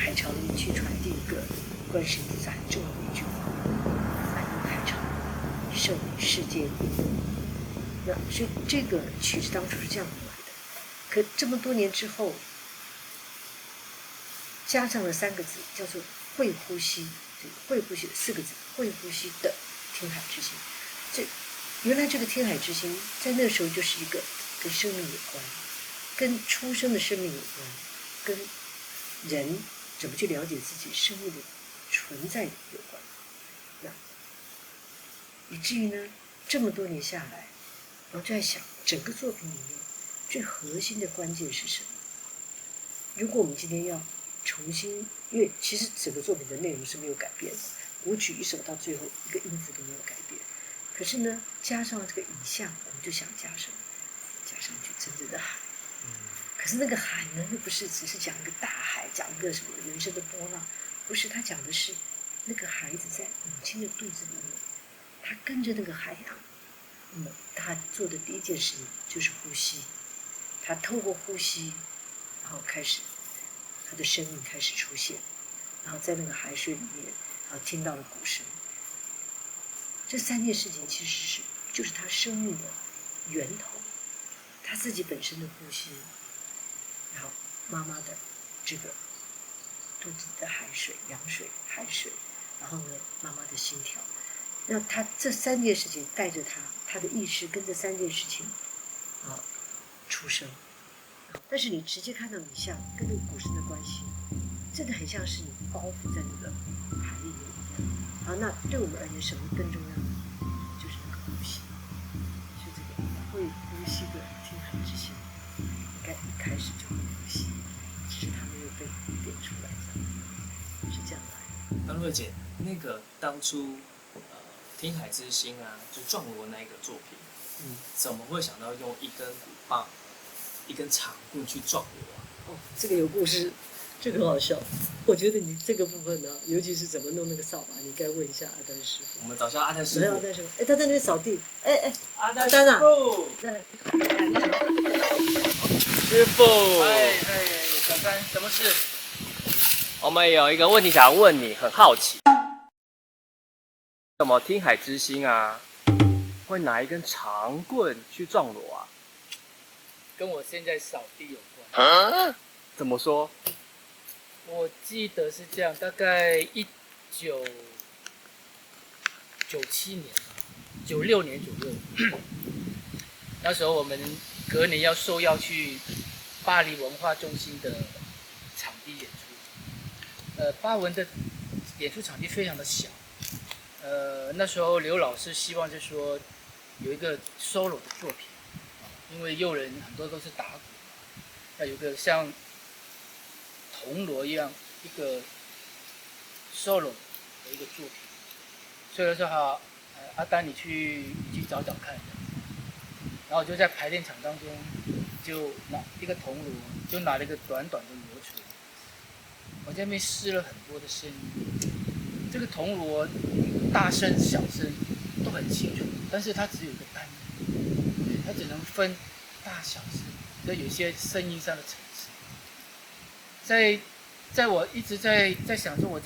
海潮里去传递一个观世音菩萨很重要的一句话：安宁海潮，受世间因。那所以这个曲子当初是这样来的，可这么多年之后，加上了3个字，叫做会呼吸。这个会呼吸4个字，会呼吸的听海之心。原来这个听海之心，在那个时候就是一个跟生命有关，跟出生的生命有关，跟人怎么去了解自己生命的存在有关。那以至于呢，这么多年下来，我就在想，整个作品里面最核心的关键是什么？如果我们今天要重新，因为其实整个作品的内容是没有改变的，舞曲一首到最后一个音符都没有改变。可是呢，加上这个影像，我们就想加上去真正的海。可是那个海呢，又不是只是讲一个大海，讲一个什么人生的波浪，不是，他讲的是那个孩子在母亲的肚子里面，他跟着那个海洋，那么他做的第一件事情就是呼吸，他透过呼吸，然后开始他的生命开始出现，然后在那个海水里面，然后听到了鼓声。这3件事情其实就是他生命的源头，他自己本身的呼吸，然后妈妈的这个肚子的海水、羊水、海水，然后呢，妈妈的心跳。那他这3件事情带着他的意识跟这3件事情出生。但是你直接看到影像跟那个鼓声的关系，真的很像是你包覆在那个海里面一样。好，那对我们而言，什么更重要呢？就是那个呼吸，是这个会呼吸的听海之心，应该一开始就会呼吸，只是它没有被点出来，是这样来的。瑞姐，那个当初听海之心啊，就撞锣那一个作品，怎么会想到用一根鼓棒、一根长棍去撞锣啊？哦，这个有故事，这个很好笑。我觉得你这个部分呢，尤其是怎么弄那个扫把，你应该问一下阿丹师傅。我们找一下阿丹师傅。阿丹师傅，哎，他在那边扫地。哎，阿丹师傅，师傅，小三，什么事？我们有一个问题想问你，很好奇，怎么听海之心啊，会拿一根长棍去撞锣啊？跟我现在扫地有关。怎么说？我记得是这样，大概1997年、96年左右，那时候我们隔年要受邀去巴黎文化中心的场地演出。巴文的演出场地非常的小。那时候刘老师希望就是说有一个 solo 的作品，因为诱人很多都是打鼓，要有个像铜锣一样一个 solo 的一个作品，所以说好，阿丹你去找找看，然后我就在排练场当中就拿一个铜锣，就拿了一个短短的锣锤，我在那边试了很多的声音，这个铜锣大声小声都很清楚，但是它只有一个单音，它只能分大小声，所以有一些声音上的层次。在我一直在想说，我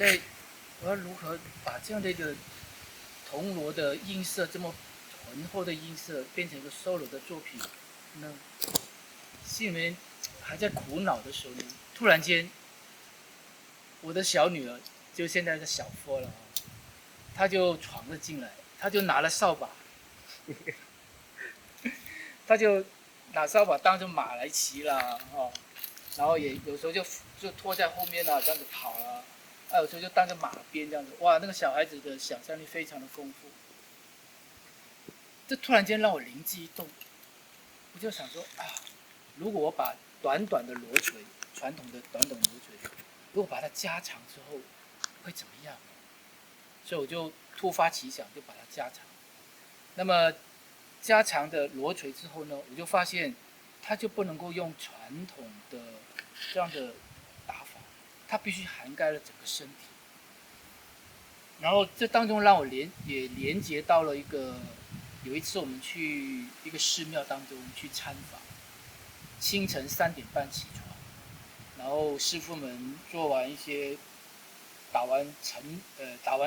要如何把这样的一个铜锣的音色这么浑厚的音色变成一个 solo 的作品呢？心里面还在苦恼的时候呢，突然间，我的小女儿就现在的小佛了，她就闯了进来，她就拿了扫把，她就拿扫把当成马来骑啦，然后也有时候就拖在后面啊，这样子跑啊，有时候就当着马鞭这样子，哇，那个小孩子的想象力非常的丰富。这突然间让我灵机一动，我就想说啊，如果我把短短的锣锤，传统的短短锣锤，如果把它加长之后，会怎么样？所以我就突发奇想，就把它加长。那么加长的锣锤之后呢，我就发现它就不能够用传统的这样的打法，它必须涵盖了整个身体。然后这当中让我也连接到了有一次我们去一个寺庙当中去参访，清晨3点半起床，然后师傅们做完一些打完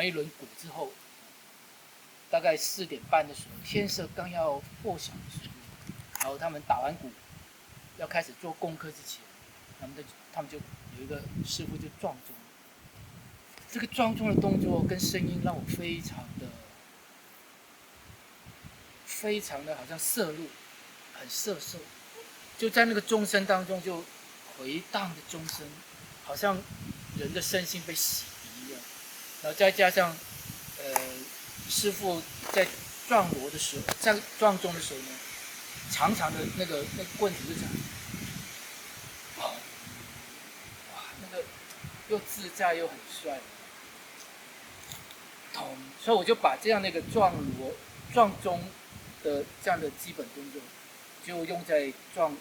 一轮鼓之后，大概4点半的时候，天色刚要破晓的时候，然后他们打完鼓要开始做功课之前，他们就有一个师傅就撞钟，这个撞钟的动作跟声音让我非常的好像摄入，很摄受，就在那个钟声当中就回荡的钟声，好像人的身心被洗涤一样，然后再加上师傅在撞锣的时候，在撞钟的时候呢，长长的那个棍子就这样，哇，那个又自在又很帅，所以我就把这样的一个撞钟的这样的基本动作，就用在撞锣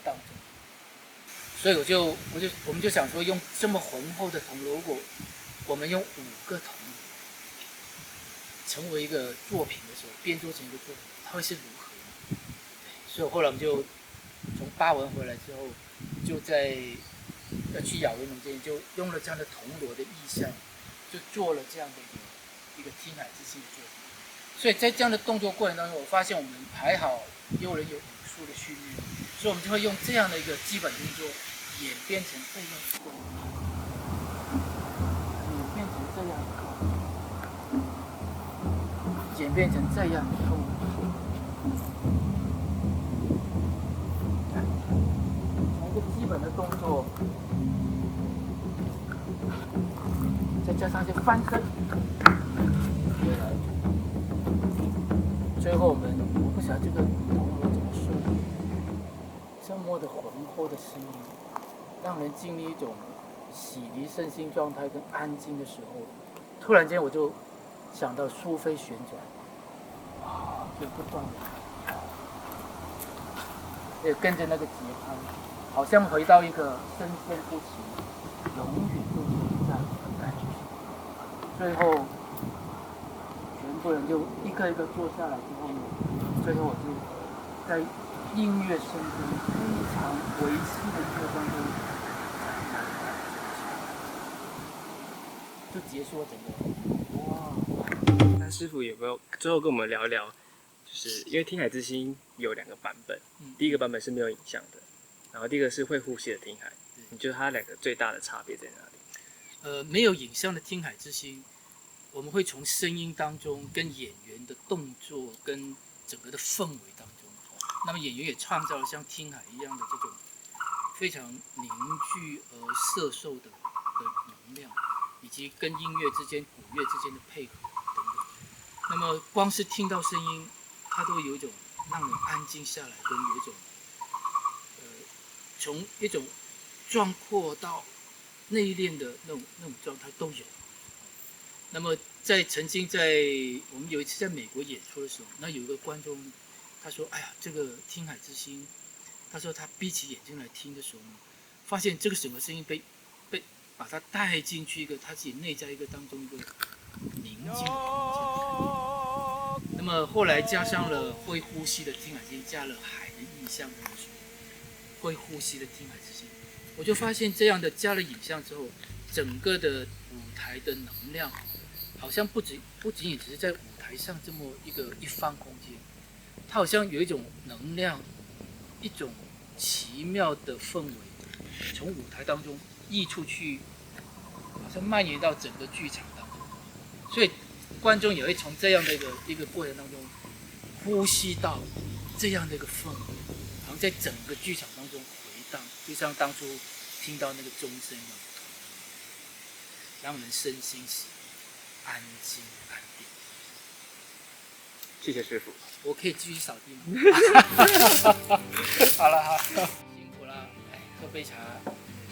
当中。所以我们就想说，用这么浑厚的铜锣，如果我们用5个铜锣成为一个作品的时候，编作成一个作品，它会是如何呢？所以后来我们就从巴文回来之后，就在要去亚维农这边，就用了这样的铜锣的意象，就做了这样的一个听海之心的作品。所以在这样的动作过程当中，我发现我们还好有人有武术的训练，所以我们就会用这样的一个基本动作演变成这样的动作，演变成这样的动作，从一个基本的动作，再加上一些翻身，最后我不晓得这个铜锣怎么说，这么的浑厚的声音，让人经历一种洗涤身心状态跟安静的时候，突然间我就想到苏菲旋转，就不断的，也跟着那个节拍，好像回到一个生生不息、永远都存在的感觉。最后，全部人就一个一个坐下来之后呢，最后我就在音乐声中非常维系的这个当中，就结束了整个。哇！那师傅有没有最后跟我们聊一聊？就是因为听海之心有2个版本，第一个版本是没有影像的，然后第二个是会呼吸的听海。你觉得它2个最大的差别在哪里？没有影像的听海之心，我们会从声音当中跟演员的动作跟整个的氛围当中，那么演员也创造了像听海一样的这种非常凝聚而摄受的能量，以及跟音乐之间、鼓乐之间的配合等等。那么光是听到声音，它都有一种让人安静下来，跟有一种从一种壮阔到内敛的那种状态都有。那么曾经在我们有一次在美国演出的时候，那有一个观众他说：“哎呀，这个听海之心，他说他闭起眼睛来听的时候呢，发现这个整个声音被把他带进去一个他自己内在一个当中一个宁静的空间。那么后来加上了会呼吸的听海之心，加了海的意象的时候，会呼吸的听海之心，我就发现这样的加了影像之后，整个的舞台的能量，好像不仅仅只是在舞台上这么一方空间，它好像有一种能量，一种奇妙的氛围，从舞台当中溢出去，好像蔓延到整个剧场当中，所以观众也会从这样的一个过程当中呼吸到这样的一个氛围，好像在整个剧场当中回荡，就像当初听到那个钟声一样，让人身心安静安定。谢谢师傅。我可以继续扫地吗？好了，辛苦了，来喝杯茶。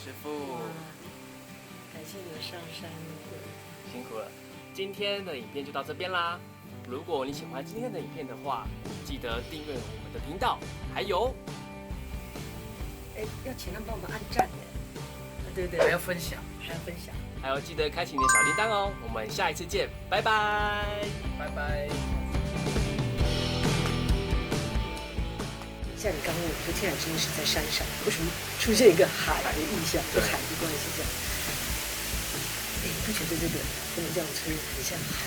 师傅，感谢你们上山。辛苦了。今天的影片就到这边啦。如果你喜欢今天的影片的话，记得订阅我们的频道，还有，要请他们帮我们按赞对，还要分享，还有记得开启你的小铃铛哦。我们下一次见，拜拜，拜拜。像你刚刚问我说天海之音是在山上，为什么出现一个海的意象，跟海的关系这样？哎，你不觉得这个风这样吹很像海？